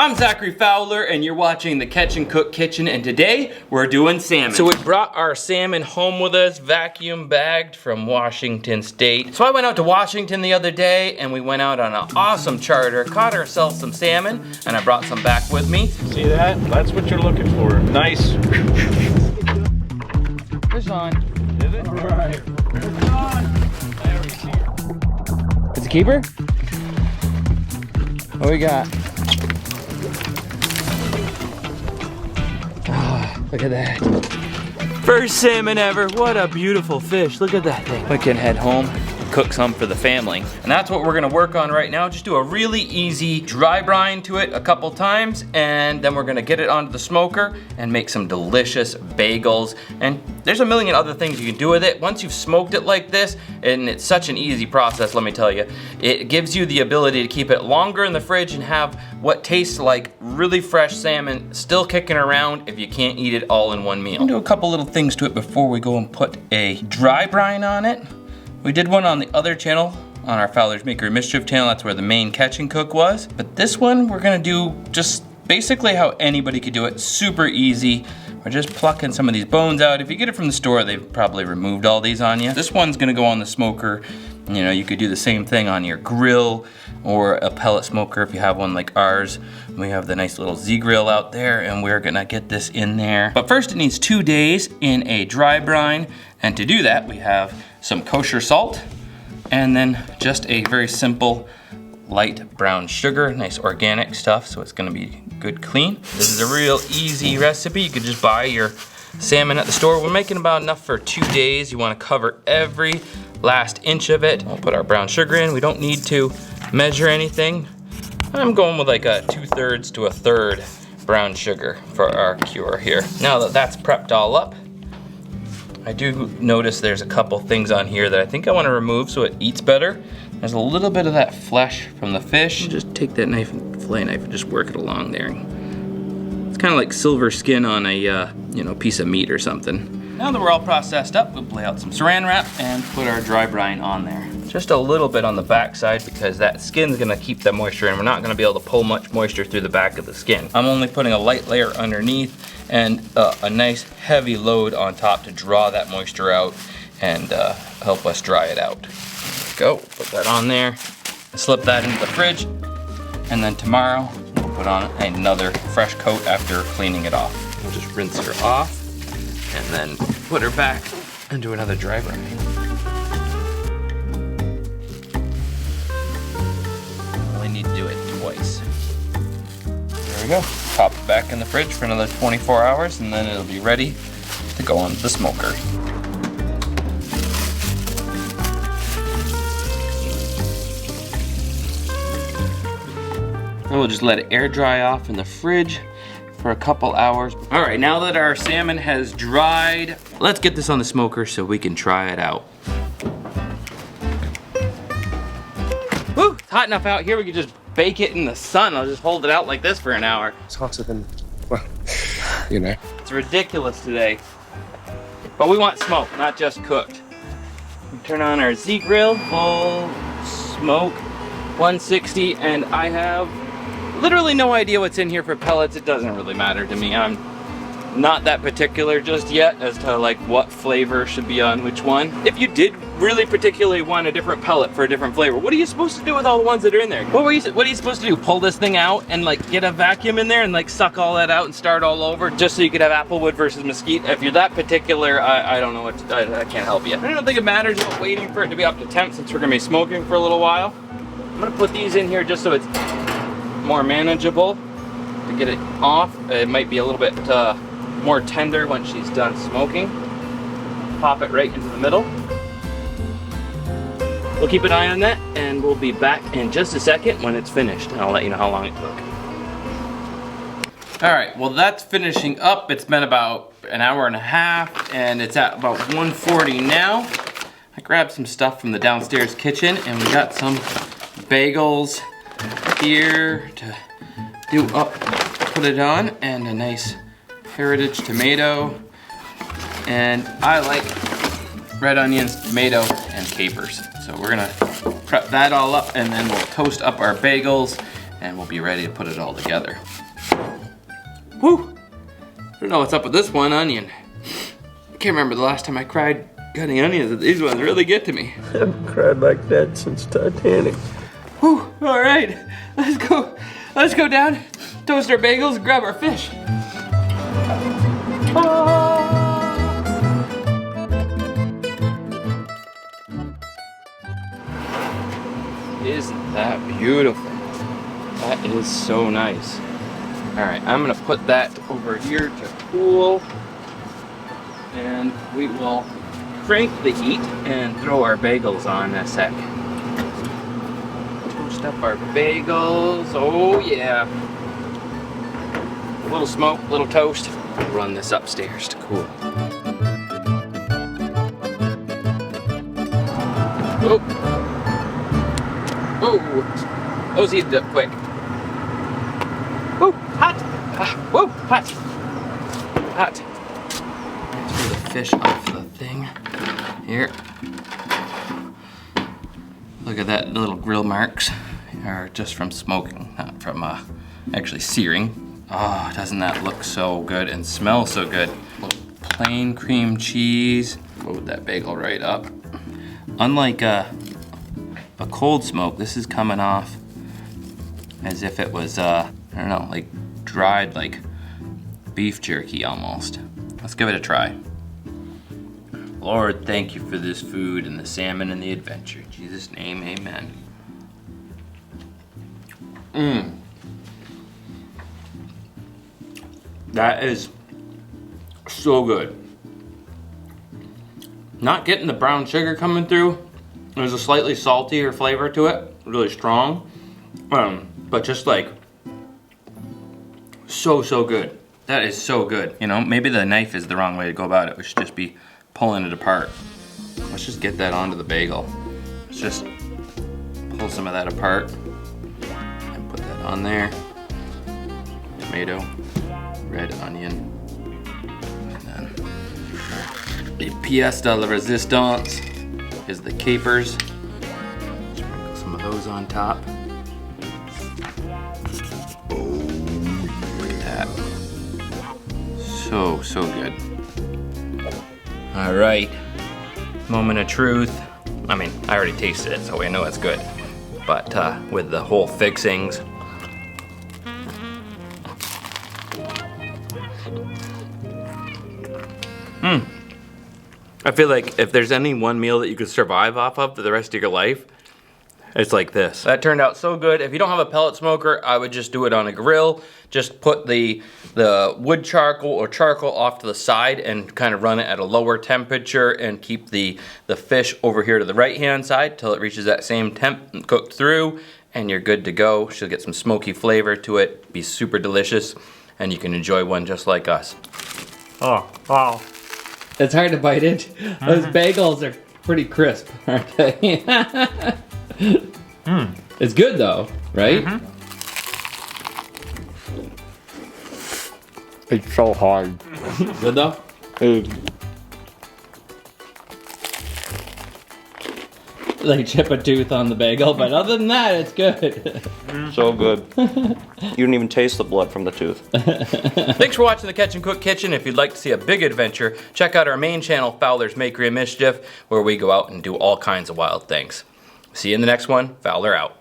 I'm Zachary Fowler, and you're watching the Catch and Cook Kitchen, and today we're doing salmon. So we brought our salmon home with us, vacuum bagged from Washington State. So I went out to Washington the other day, and we went out on an awesome charter, caught ourselves some salmon, and I brought some back with me. See that? That's what you're looking for. Nice. Fish on. Is it? All right. Fish on. There we see it. It's a keeper? What we got? Look at that. First salmon ever. What a beautiful fish. Look at that thing. We can head home and cook some for the family. And that's what we're gonna work on right now. Just do a really easy dry brine to it a couple times, and then we're gonna get it onto the smoker and make some delicious bagels. And there's a million other things you can do with it. Once you've smoked it like this, and it's such an easy process, let me tell you, it gives you the ability to keep it longer in the fridge and have what tastes like really fresh salmon still kicking around if you can't eat it all in one meal. I'm gonna do a couple little things to it before we go and put a dry brine on it. We did one on the other channel, on our Fowler's Maker Mischief channel. That's where the main Catch and Cook was. But this one, we're gonna do just basically how anybody could do it, super easy. We're just plucking some of these bones out. If you get it from the store, they've probably removed all these on you. This one's gonna go on the smoker. You know, you could do the same thing on your grill or a pellet smoker if you have one like ours. We have the nice little Z grill out there, and we're gonna get this in there. But first it needs 2 days in a dry brine. And to do that, we have some kosher salt, and then just a very simple light brown sugar, nice organic stuff, so it's gonna be good clean. This is a real easy recipe. You could just buy your salmon at the store. We're making about enough for 2 days. You wanna cover every last inch of it. We'll put our brown sugar in. We don't need to measure anything. I'm going with like a 2/3 to a third brown sugar for our cure here. Now that that's prepped all up, I do notice there's a couple things on here that I think I want to remove so it eats better. There's a little bit of that flesh from the fish. Just take that knife and fillet knife and just work it along there. It's kind of like silver skin on a piece of meat or something. Now that we're all processed up, we'll lay out some saran wrap and put our dry brine on there. Just a little bit on the back side because that skin's gonna keep that moisture in. We're not gonna be able to pull much moisture through the back of the skin. I'm only putting a light layer underneath and a nice heavy load on top to draw that moisture out and help us dry it out. Go, put that on there, slip that into the fridge, and then tomorrow we'll put on another fresh coat after cleaning it off. We'll just rinse her off and then put her back into another dry brine. Only need to do it twice. There we go. Pop it back in the fridge for another 24 hours and then it'll be ready to go on the smoker. And we'll just let it air dry off in the fridge for a couple hours. All right, now that our salmon has dried, let's get this on the smoker so we can try it out. Woo, it's hot enough out here we can just bake it in the sun. I'll just hold it out like this for an hour. It's hotter than, well, you know. It's ridiculous today. But we want smoke, not just cooked. We turn on our Z grill, full smoke, 160, and I have literally no idea what's in here for pellets. It doesn't really matter to me. I'm not that particular just yet as to like what flavor should be on which one. If you did really particularly want a different pellet for a different flavor, what are you supposed to do with all the ones that are in there? What are you supposed to do? Pull this thing out and like get a vacuum in there and like suck all that out and start all over just so you could have applewood versus mesquite? If you're that particular, I don't know what, I can't help you. I don't think it matters about waiting for it to be up to temp since we're gonna be smoking for a little while. I'm gonna put these in here just so it's more manageable to get it off. It might be a little bit more tender when she's done smoking. Pop it right into the middle. We'll keep an eye on that and we'll be back in just a second when it's finished and I'll let you know how long it took. All right, well that's finishing up. It's been about an hour and a half and it's at about 1:40 now. I grabbed some stuff from the downstairs kitchen and we got some bagels here to do up, put it on, and a nice heritage tomato. And I like red onions, tomato, and capers. So we're gonna prep that all up and then we'll toast up our bagels and we'll be ready to put it all together. Woo! I don't know what's up with this one onion. I can't remember the last time I cried cutting onions, but these ones really get to me. I haven't cried like that since Titanic. Whew, all right, let's go. Let's go down, toast our bagels, grab our fish. Isn't that beautiful? That is so nice. All right, I'm gonna put that over here to cool, and we will crank the heat and throw our bagels on in a sec. Toast up our bagels, oh yeah. A little smoke, a little toast. We'll run this upstairs to cool. Oh, oh, those heated up quick. Woo, hot, woo, hot, hot. Throw the fish off the thing. Here. Look at that, little grill marks are just from smoking, not from actually searing. Oh, doesn't that look so good and smell so good? Little plain cream cheese. Load that bagel right up. Unlike a cold smoke, this is coming off as if it was, I don't know, like dried like beef jerky almost. Let's give it a try. Lord, thank you for this food and the salmon and the adventure. In Jesus' name, amen. That is so good. Not getting the brown sugar coming through. There's a slightly saltier flavor to it, really strong. But just like, so good. That is so good. You know, maybe the knife is the wrong way to go about it. We should just be pulling it apart. Let's just get that onto the bagel. Let's just pull some of that apart and put that on there. Tomato, red onion, and then the pièce de la résistance is the capers. Sprinkle some of those on top. Look at that. So good. All right, moment of truth. I mean, I already tasted it, so I know it's good. But with the whole fixings, I feel like if there's any one meal that you could survive off of for the rest of your life, it's like this. That turned out so good. If you don't have a pellet smoker, I would just do it on a grill. Just put the wood charcoal or charcoal off to the side and kind of run it at a lower temperature and keep the fish over here to the right-hand side till it reaches that same temp and cooked through, and you're good to go. She'll get some smoky flavor to it, be super delicious, and you can enjoy one just like us. Oh, wow. It's hard to bite into. Those bagels are pretty crisp, aren't they? It's good though, right? It's so hard. Good though? Like chip a tooth on the bagel, but other than that, it's good. So good. You didn't even taste the blood from the tooth. Thanks for watching the Catch and Cook Kitchen. If you'd like to see a big adventure, check out our main channel, Fowler's Makery and Mischief, where we go out and do all kinds of wild things. See you in the next one. Fowler out.